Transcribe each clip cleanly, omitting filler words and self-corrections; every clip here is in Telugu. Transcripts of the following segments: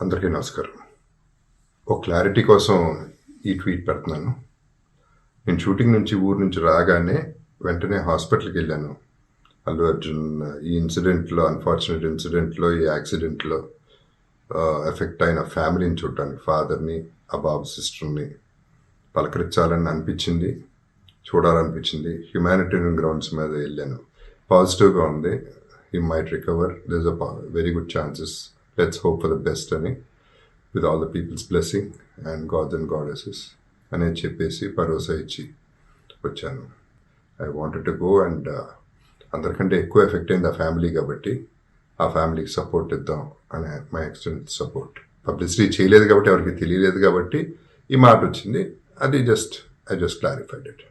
అందరికీ నమస్కారం. ఒక క్లారిటీ కోసం ఈ ట్వీట్ పెడుతున్నాను. నేను షూటింగ్ నుంచి ఊరు నుంచి రాగానే వెంటనే హాస్పిటల్కి వెళ్ళాను. అల్లు అర్జున్ ఈ అన్ఫార్చునేట్ ఇన్సిడెంట్లో ఈ యాక్సిడెంట్లో ఎఫెక్ట్ అయిన ఫ్యామిలీని చూడటానికి, ఫాదర్ని, ఆ బాబు సిస్టర్ని పలకరించాలని అనిపించింది, చూడాలనిపించింది. హ్యుమానిటేరియన్ గ్రౌండ్స్ మీద వెళ్ళాను. పాజిటివ్గా ఉంది. He might recover. This a very good chances. Let's hope for the best అని, with all the peoples blessing and gods and goddesses అనేది చెప్పేసి భరోసా ఇచ్చి వచ్చాను. I wanted to go and అందరికంటే ఎక్కువ ఎఫెక్ట్ అయింది ఆ ఫ్యామిలీ కాబట్టి ఆ ఫ్యామిలీకి సపోర్ట్ ఇద్దాం అనే మై ఎక్స్టెంట్ సపోర్ట్. పబ్లిసిటీ చేయలేదు కాబట్టి, ఎవరికి తెలియలేదు కాబట్టి ఈ మాట వచ్చింది. అది I just clarified it.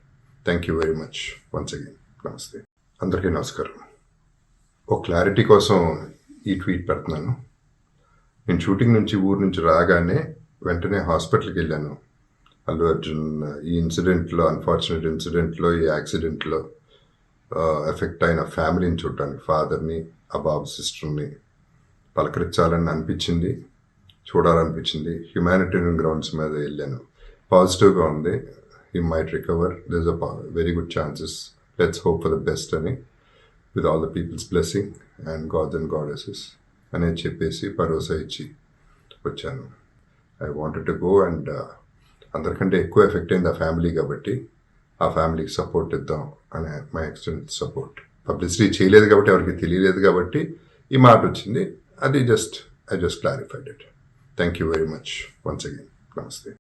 Thank you very much once again. నమస్తే. అందరికీ నమస్కారం. ఒక క్లారిటీ కోసం ఈ ట్వీట్ పెడుతున్నాను. నేను షూటింగ్ నుంచి ఊరు నుంచి రాగానే వెంటనే హాస్పిటల్కి వెళ్ళాను. అల్లు అర్జున్ ఈ అన్ఫార్చునేట్ ఇన్సిడెంట్లో ఈ యాక్సిడెంట్లో ఎఫెక్ట్ అయిన ఫ్యామిలీని చూడటానికి, ఫాదర్ని, ఆ బాబు సిస్టర్ని పలకరించాలని అనిపించింది, చూడాలనిపించింది. హ్యుమానిటేరియన్ గ్రౌండ్స్ మీద వెళ్ళాను. పాజిటివ్గా ఉంది. He might recover. This a very good chances. Let's hope for the best అని, with all the peoples blessing and gods and goddesses అనేది చెప్పేసి భరోసా ఇచ్చి వచ్చాను. I wanted to go and అందరికంటే ఎక్కువ ఎఫెక్ట్ అయింది ఆ ఫ్యామిలీ కాబట్టి ఆ ఫ్యామిలీకి సపోర్ట్ ఇద్దాం అనే మై ఎక్స్టెంట్ సపోర్ట్. పబ్లిసిటీ చేయలేదు కాబట్టి, ఎవరికి తెలియలేదు కాబట్టి ఈ మాట వచ్చింది. అది I just clarified it. Thank you very much once again. నమస్తే.